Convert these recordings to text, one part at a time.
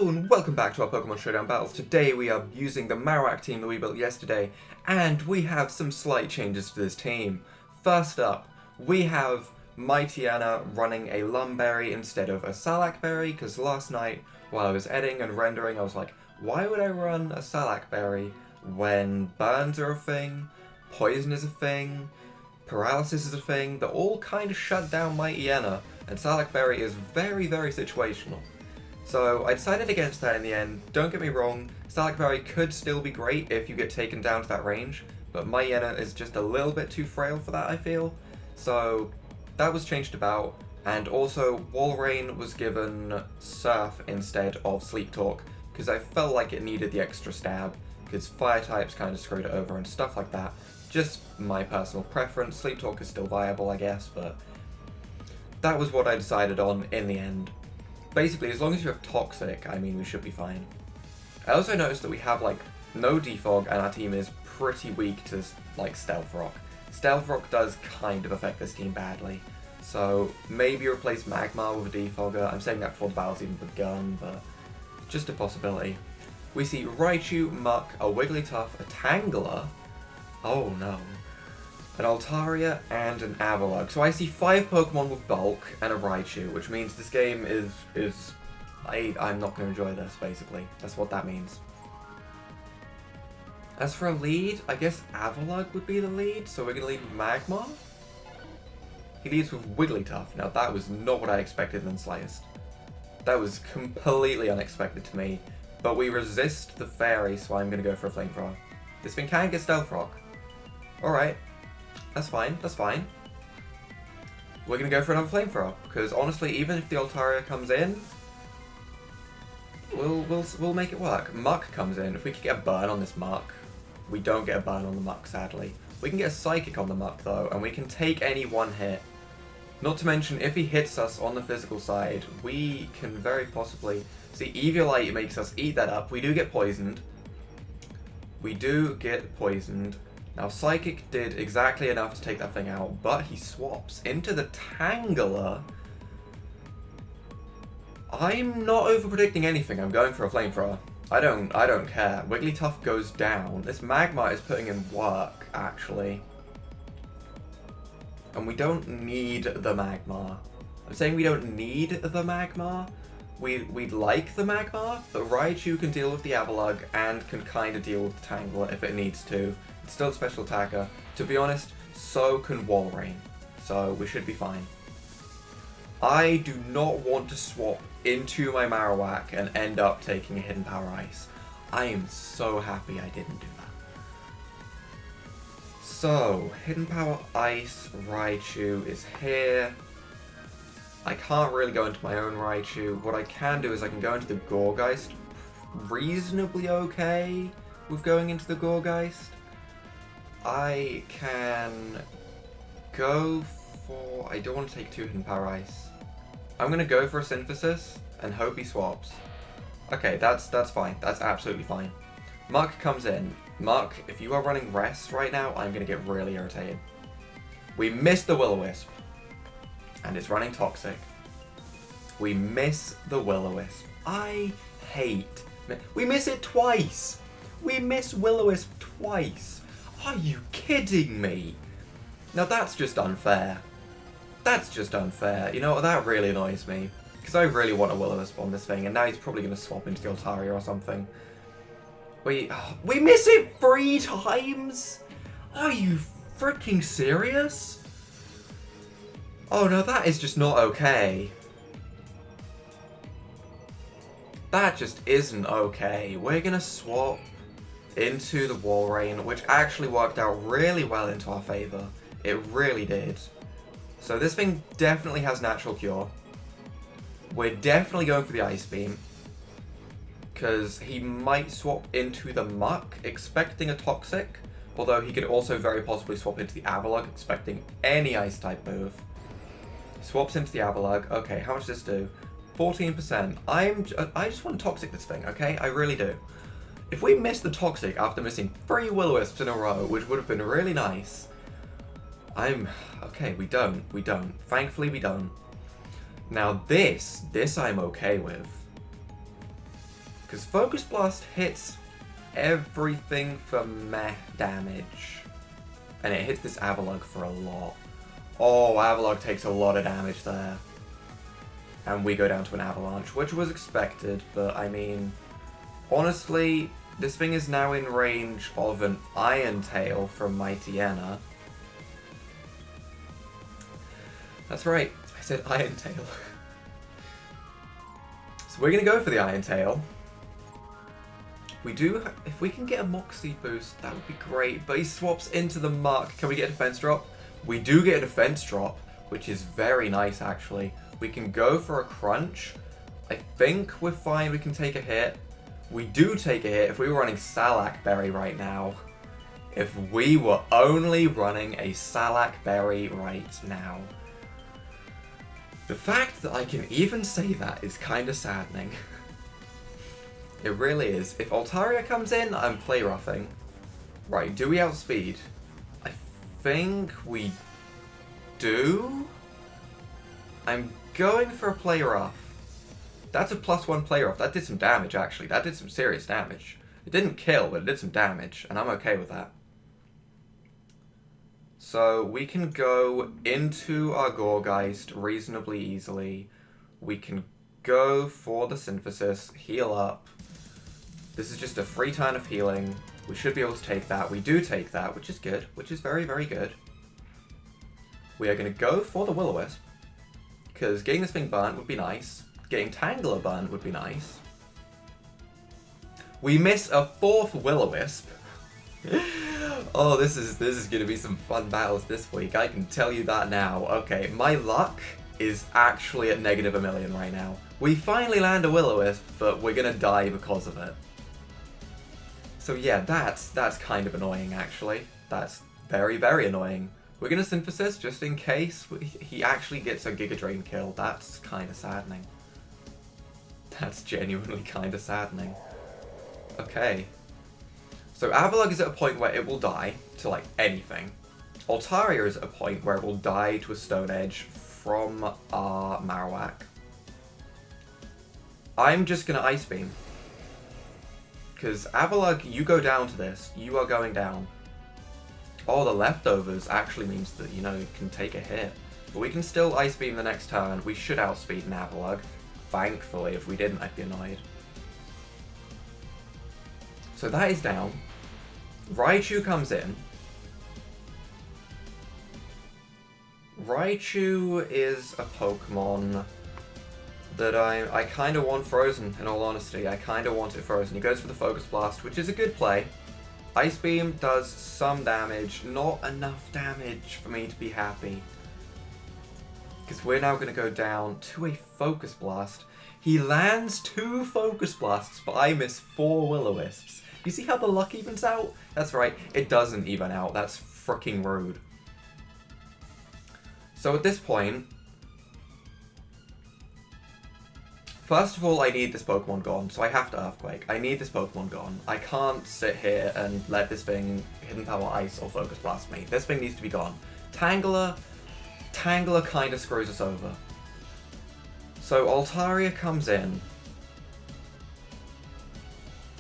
Hello and welcome back to our Pokemon Showdown battles. Today we are using the Marowak team that we built yesterday, and we have some slight changes to this team. First up, we have Mighty Anna running a Lumberry instead of a Salakberry, because last night while I was editing and rendering I was like, why would I run a Salakberry when burns are a thing, poison is a thing, paralysis is a thing, that all kind of shut down Mighty Anna, and Salakberry is very, very situational. So I decided against that in the end. Don't get me wrong, Salakberry could still be great if you get taken down to that range, but Mighty Anna is just a little bit too frail for that, I feel. So that was changed about, and also Walrein was given Surf instead of Sleep Talk, because I felt like it needed the extra stab, because Fire types kind of screwed it over and stuff like that. Just my personal preference. Sleep Talk is still viable, I guess, but that was what I decided on in the end. Basically, as long as you have Toxic, I mean, we should be fine. I also noticed that we have, like, no Defog, and our team is pretty weak to, like, Stealth Rock. Stealth Rock does kind of affect this team badly. So, maybe replace Magmar with a Defogger. I'm saying that before the battle's even begun, but just a possibility. We see Raichu, Muck, a Wigglytuff, a Tangela. Oh no. An Altaria, and an Avalugg. So I see 5 Pokemon with Bulk and a Raichu, which means this game I'm not going to enjoy this, basically. That's what that means. As for a lead, I guess Avalugg would be the lead, so we're going to lead with Magmar? He leads with Wigglytuff. Now that was not what I expected in the slightest. That was completely unexpected to me, but we resist the Fairy, so I'm going to go for a Flamethrower. This thing can get Stealth Rock. Alright. That's fine, that's fine. We're gonna go for another Flamethrower, because honestly, even if the Altaria comes in, we'll make it work. Muck comes in. If we can get a burn on this Muck, we don't get a burn on the Muck, sadly. We can get a Psychic on the Muck though, and we can take any one hit. Not to mention, if he hits us on the physical side, we can very possibly... See, Eviolite makes us eat that up. We do get poisoned. We do get poisoned. Now, Psychic did exactly enough to take that thing out, but he swaps into the Tangela. I'm not over-predicting anything. I'm going for a Flamethrower. I don't care. Wigglytuff goes down. This Magmar is putting in work, actually. And we don't need the Magmar. I'm saying we don't need the Magmar. We'd like the Magmar, but Raichu can deal with the Avalugg and can kind of deal with the Tangela if it needs to. It's still a special attacker. To be honest, so can Walrein. So we should be fine. I do not want to swap into my Marowak and end up taking a Hidden Power Ice. I am so happy I didn't do that. So, Hidden Power Ice Raichu is here. I can't really go into my own Raichu. What I can do is I can go into the Gourgeist. Reasonably okay with going into the Gourgeist. I can go for... I don't want to take 2 Hidden Power Ice. I'm going to go for a Synthesis and hope he swaps. Okay, that's fine. That's absolutely fine. Muck comes in. Muck, if you are running Rest right now, I'm going to get really irritated. We missed the Will-O-Wisp. And it's running Toxic. We miss the Will-O-Wisp. I hate... We miss it twice! We miss Will-O-Wisp twice! Are you kidding me? Now that's just unfair. That's just unfair. You know what, that really annoys me. Because I really want a Will-O-Wisp on this thing, and now he's probably going to swap into the Altaria or something. We miss it 3 times? Are you freaking serious? Oh no, that is just not okay. That just isn't okay. We're going to swap into the Walrein, which actually worked out really well into our favour. It really did. So this thing definitely has Natural Cure. We're definitely going for the Ice Beam, because he might swap into the Muck, expecting a Toxic, although he could also very possibly swap into the Avalugg, expecting any Ice-type move. Swaps into the Avalugg. Okay, how much does this do? 14%. I just want to Toxic this thing, okay? I really do. If we miss the Toxic after missing 3 Will-O-Wisps in a row, which would have been really nice, okay, we don't. Thankfully we don't. Now this I'm okay with. Because Focus Blast hits everything for meh damage. And it hits this Avalugg for a lot. Oh, Avalugg takes a lot of damage there. And we go down to an Avalanche, which was expected, but I mean, honestly, this thing is now in range of an Iron Tail from Mightyena. That's right, I said Iron Tail. So we're gonna go for the Iron Tail. We do, if we can get a Moxie boost, that would be great, but he swaps into the Muck. Can we get a defense drop? We do get a defense drop, which is very nice actually. We can go for a Crunch. I think we're fine, we can take a hit. We do take a hit if we were running Salac Berry right now. If we were only running a Salac Berry right now. The fact that I can even say that is kind of saddening. It really is. If Altaria comes in, I'm play roughing. Right, do we outspeed? I think we do? I'm going for a play rough. That's a +1 play rough. That did some damage actually. That did some serious damage. It didn't kill, but it did some damage, and I'm okay with that. So we can go into our Gourgeist reasonably easily. We can go for the Synthesis, heal up. This is just a free turn of healing. We should be able to take that. We do take that, which is good, which is very, very good. We are going to go for the Will-O-Wisp, because getting this thing burnt would be nice. Getting Tangela burnt would be nice. We miss a 4th Will-O-Wisp. Oh, this is going to be some fun battles this week. I can tell you that now. Okay, my luck is actually at -1,000,000 right now. We finally land a Will-O-Wisp, but we're going to die because of it. So yeah, that's kind of annoying actually. That's very, very annoying. We're going to Synthesis just in case he actually gets a Giga Drain kill. That's kind of saddening. That's genuinely kind of saddening. Okay. So Avalugg is at a point where it will die to like anything. Altaria is at a point where it will die to a Stone Edge from our Marowak. I'm just going to Ice Beam. Because Avalugg, you go down to this. You are going down. Oh, the leftovers actually means that, you know, you can take a hit. But we can still Ice Beam the next turn. We should outspeed an Avalugg. Thankfully, if we didn't, I'd be annoyed. So that is down. Raichu comes in. Raichu is a Pokemon that I kind of want frozen, in all honesty. I kind of want it frozen. He goes for the Focus Blast, which is a good play. Ice Beam does some damage, not enough damage for me to be happy. Because we're now going to go down to a Focus Blast. He lands 2 Focus Blasts, but I miss 4 Will-O-Wisps. You see how the luck evens out? That's right, it doesn't even out. That's freaking rude. So at this point, first of all, I need this Pokemon gone, so I have to Earthquake. I need this Pokemon gone. I can't sit here and let this thing Hidden Power Ice or Focus Blast me. This thing needs to be gone. Tangela kind of screws us over. So Altaria comes in.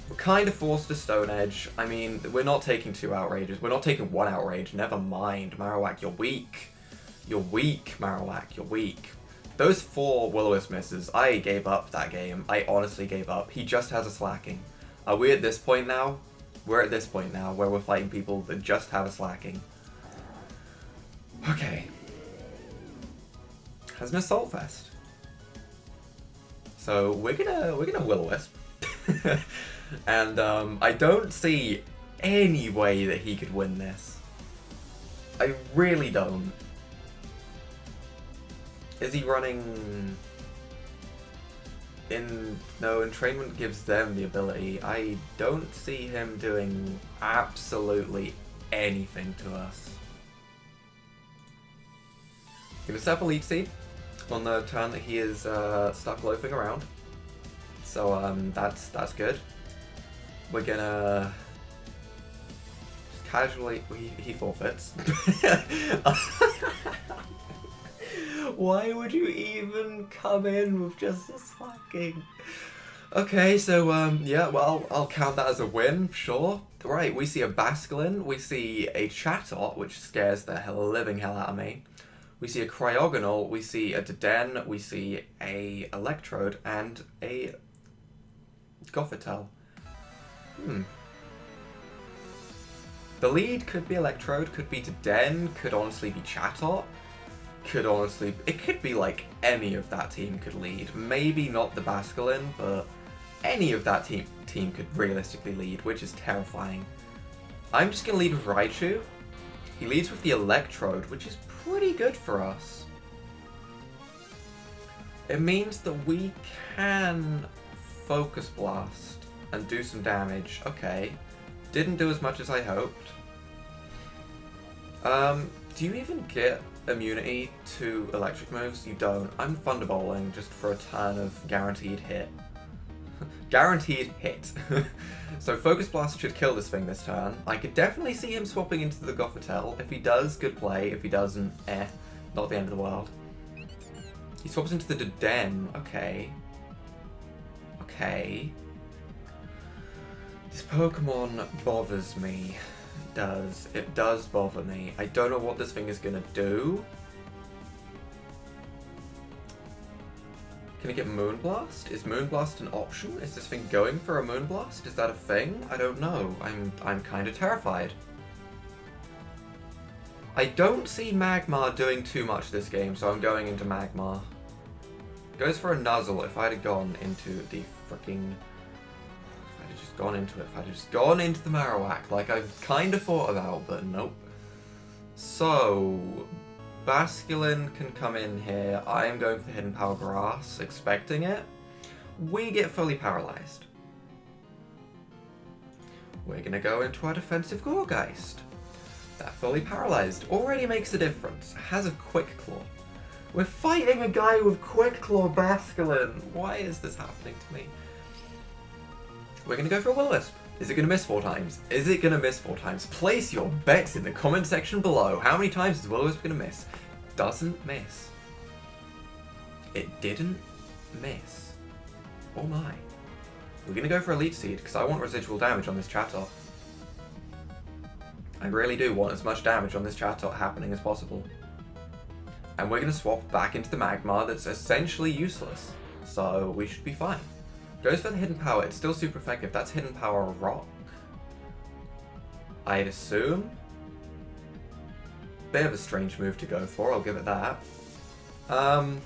We're kind of forced to Stone Edge. I mean, we're not taking 2 Outrages. We're not taking 1 Outrage. Never mind. Marowak, you're weak. You're weak, Marowak. You're weak. Those 4 Will-O-Wisp misses, I gave up that game. I honestly gave up. He just has a Slacking. Are we at this point now? We're at this point now where we're fighting people that just have a Slacking. Okay. Has an Assault Vest. So we're gonna Will-O-Wisp. And I don't see any way that he could win this. I really don't. Is he running in... No, Entrainment gives them the ability. I don't see him doing absolutely anything to us. Gonna set up a Leech Seed on the turn that he is stuck loafing around. So that's good. We're gonna just casually... He forfeits. Why would you even come in with just a Slacking? Okay, so, yeah, well, I'll count that as a win, sure. Right, we see a Basculin, we see a Chatot, which scares the living hell out of me. We see a Cryogonal, we see a Deden, we see a Electrode, and a Gothitelle. The lead could be Electrode, could be Deden, could honestly be Chatot. It could be like any of that team could lead. Maybe not the Basculin, but any of that team could realistically lead, which is terrifying. I'm just going to lead with Raichu. He leads with the Electrode, which is pretty good for us. It means that we can Focus Blast and do some damage. Okay. Didn't do as much as I hoped. Do you even get immunity to electric moves? You don't. I'm Thunderbolting just for a turn of guaranteed hit. Guaranteed hit. So Focus Blast should kill this thing this turn. I could definitely see him swapping into the Gothitelle. If he does, good play. If he doesn't, not the end of the world. He swaps into the Deden. Okay. Okay. This Pokemon bothers me. It does bother me. I don't know what this thing is gonna do. Can I get Moonblast? Is Moonblast an option? Is this thing going for a Moonblast? Is that a thing? I don't know. I'm kind of terrified. I don't see Magmar doing too much this game, so I'm going into Magmar. Goes for a Nuzzle. If I'd have gone into the freaking... If I'd have just gone into the Marowak, like I kind of thought about, but nope. So... Basculin can come in here. I am going for the Hidden Power Grass, expecting it. We get fully paralyzed. We're going to go into our defensive Gourgeist. That fully paralyzed already makes a difference. Has a Quick Claw. We're fighting a guy with Quick Claw Basculin. Why is this happening to me? We're going to go for a Will-O-Wisp. Is it going to miss 4 times? Is it going to miss 4 times? Place your bets in the comment section below. How many times is Will-O-Wisp going to miss? Doesn't miss. It didn't miss. Oh my. We're going to go for a Leech Seed because I want residual damage on this Chatot. I really do want as much damage on this Chatot happening as possible. And we're going to swap back into the Magmar that's essentially useless. So we should be fine. Goes for the Hidden Power. It's still super effective. That's Hidden Power Rock. I'd assume. Bit of a strange move to go for, I'll give it that. I'm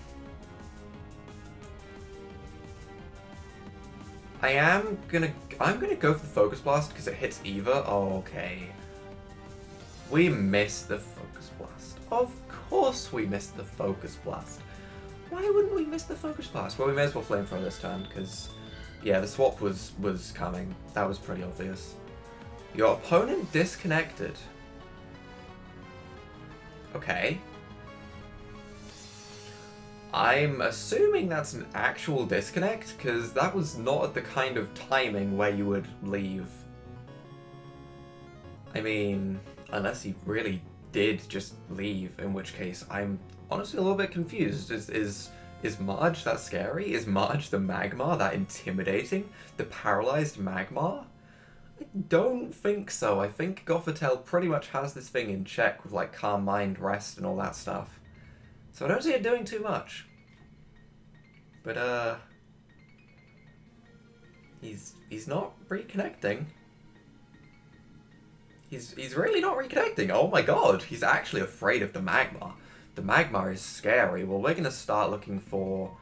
gonna go for the Focus Blast because it hits Eva. Oh, okay. We missed the Focus Blast. Of course we missed the Focus Blast. Why wouldn't we miss the Focus Blast? Well, we may as well Flamethrower this turn because, yeah, the swap was coming. That was pretty obvious. Your opponent disconnected. Okay. I'm assuming that's an actual disconnect, because that was not at the kind of timing where you would leave. I mean, unless he really did just leave, in which case I'm honestly a little bit confused. Is Marge that scary? Is Marge the Magmar that intimidating? The paralyzed Magmar? I don't think so. I think Gothitelle pretty much has this thing in check with like Calm Mind, Rest, and all that stuff. So I don't see it doing too much. But he's not reconnecting. He's really not reconnecting. Oh my god, he's actually afraid of the Magmar. The Magmar is scary. Well, we're gonna start looking for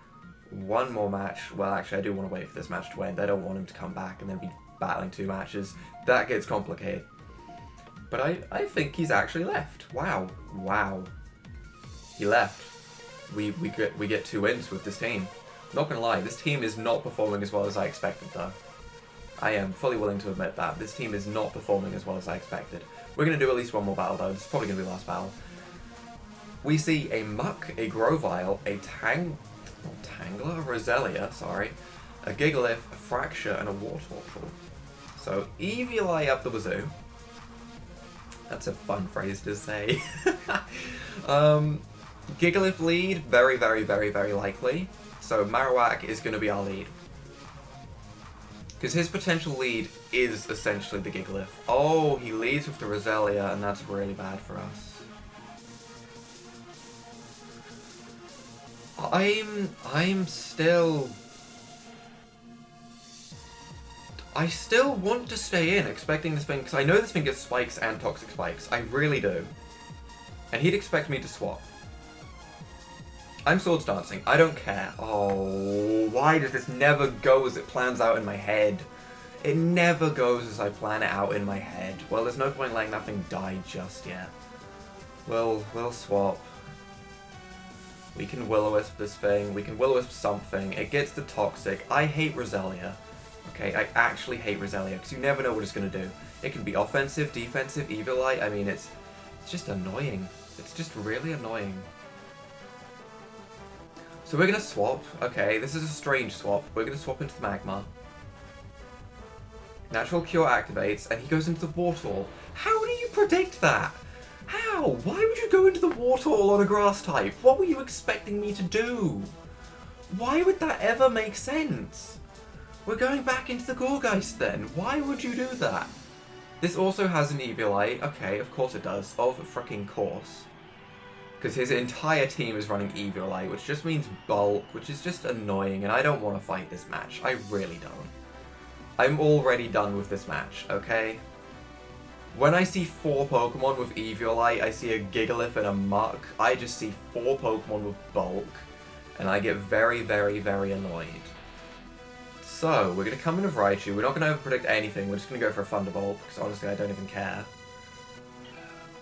one more match. Well, actually, I do want to wait for this match to end. I don't want him to come back and then be battling 2 matches. That gets complicated. But I think he's actually left. Wow. Wow. He left. We get 2 wins with this team. Not gonna lie, this team is not performing as well as I expected though. I am fully willing to admit that. This team is not performing as well as I expected. We're gonna do at least one more battle though. This is probably gonna be the last battle. We see a Muck, a Grovyle, a Tangler, a Roselia, sorry, a Gigalith, a Fracture, and a Wartortle. So, Eevee up the wazoo. That's a fun phrase to say. Gigalith lead, very, very, very, very likely. So Marowak is going to be our lead. Because his potential lead is essentially the Gigalith. Oh, he leads with the Roselia, and that's really bad for us. I'm still... I still want to stay in, expecting this thing, because I know this thing gets spikes and toxic spikes. I really do. And he'd expect me to swap. I'm Swords Dancing. I don't care. Oh, why does this never go as it plans out in my head? It never goes as I plan it out in my head. Well, there's no point letting that thing die just yet. We'll swap. We can Will-O-Wisp this thing. We can Will-O-Wisp something. It gets the toxic. I hate Roselia. Okay, I actually hate Roselia, because you never know what it's going to do. It can be offensive, defensive, Eviolite. I mean, it's just annoying. It's just really annoying. So we're going to swap. Okay, this is a strange swap. We're going to swap into the Magma. Natural Cure activates, and he goes into the Wartortle. How do you predict that? How? Why would you go into the Wartortle on a Grass type? What were you expecting me to do? Why would that ever make sense? We're going back into the Gourgeist then. Why would you do that? This also has an Eviolite. Okay, of course it does. Of freaking course. Because his entire team is running Eviolite, which just means bulk, which is just annoying, and I don't want to fight this match. I really don't. I'm already done with this match, okay? When I see 4 Pokemon with Eviolite, I see a Gigalith and a Muck. I just see 4 Pokemon with bulk, and I get very, very, very annoyed. So, we're going to come in with Raichu. We're not going to overpredict anything. We're just going to go for a Thunderbolt, because honestly, I don't even care.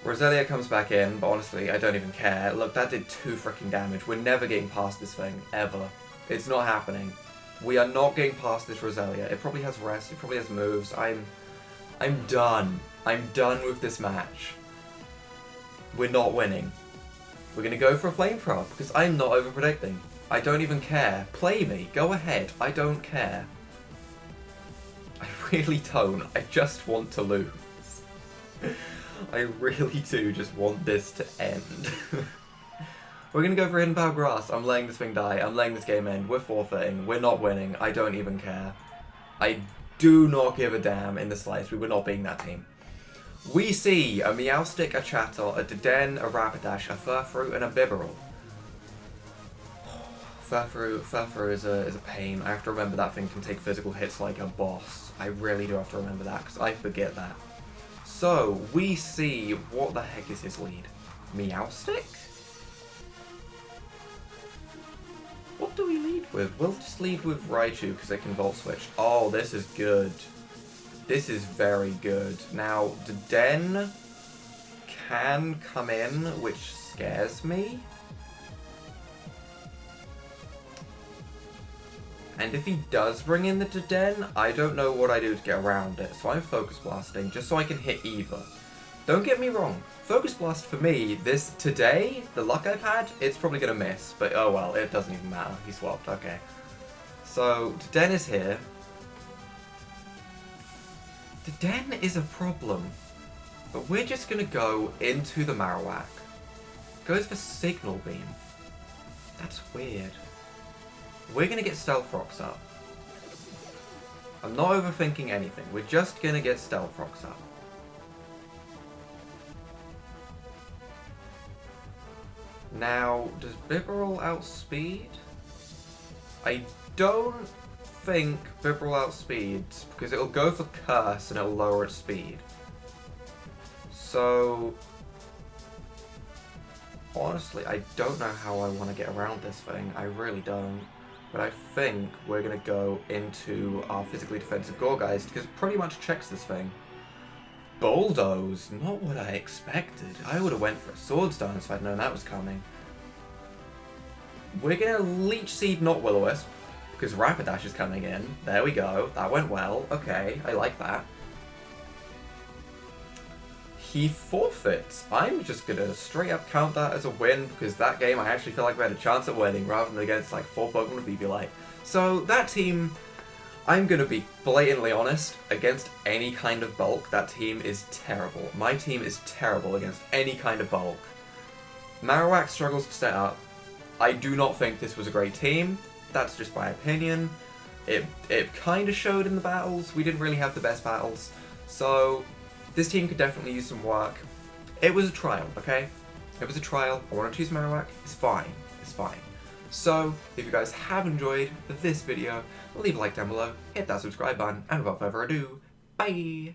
Roselia comes back in, but honestly, I don't even care. Look, that did 2 freaking damage. We're never getting past this thing, ever. It's not happening. We are not getting past this Roselia. It probably has rest, it probably has moves. I'm done. I'm done with this match. We're not winning. We're going to go for a Flamethrower, because I'm not overpredicting. I don't even care. Play me. Go ahead. I don't care. I really don't. I just want to lose. I really do just want this to end. We're going to go for Hidden Power Grass. I'm letting this thing die. I'm letting this game end. We're forfeiting. We're not winning. I don't even care. I do not give a damn in the slightest. We were not being that team. We see a Meowstic, a Chattel, a Deden, a Rapidash, a Furfrou, and a Bibarel. Furfrou is a pain. I have to remember that thing can take physical hits like a boss. I really do have to remember that, because I forget that. So, we see, what the heck is his lead? Meowstic? What do we lead with? We'll just lead with Raichu, because it can Volt Switch. Oh, this is good. This is very good. Now, Deden can come in, which scares me. And if he does bring in the Deden, I don't know what I do to get around it. So I'm Focus Blasting, just so I can hit Eva. Don't get me wrong, Focus Blast for me, today, the luck I've had, it's probably going to miss. But oh well, it doesn't even matter. He swapped, okay. So, Deden is here. Deden is a problem. But we're just going to go into the Marowak. Goes for Signal Beam. That's weird. We're going to get Stealth Rocks up. I'm not overthinking anything. We're just going to get Stealth Rocks up. Now, does Bibarel outspeed? I don't think Bibarel outspeeds, because it'll go for Curse and it'll lower its speed. So, honestly, I don't know how I want to get around this thing. I really don't. But I think we're going to go into our physically defensive Gourgeist, because it pretty much checks this thing. Bulldoze, not what I expected. I would have went for a Swords Dance if I'd known that was coming. We're going to Leech Seed, not Will-O-Wisp, because Rapidash is coming in. There we go. That went well. Okay, I like that. He forfeits. I'm just going to straight up count that as a win, because that game I actually feel like we had a chance at winning rather than against like 4 Pokemon with Eviolite. So that team, I'm going to be blatantly honest, against any kind of bulk, that team is terrible. My team is terrible against any kind of bulk. Marowak struggles to set up. I do not think this was a great team. That's just my opinion. It kind of showed in the battles. We didn't really have the best battles. So this team could definitely use some work. It was a trial, okay? It was a trial. I wanted to use Marowak. It's fine. It's fine. So, if you guys have enjoyed this video, leave a like down below, hit that subscribe button, and without further ado, bye!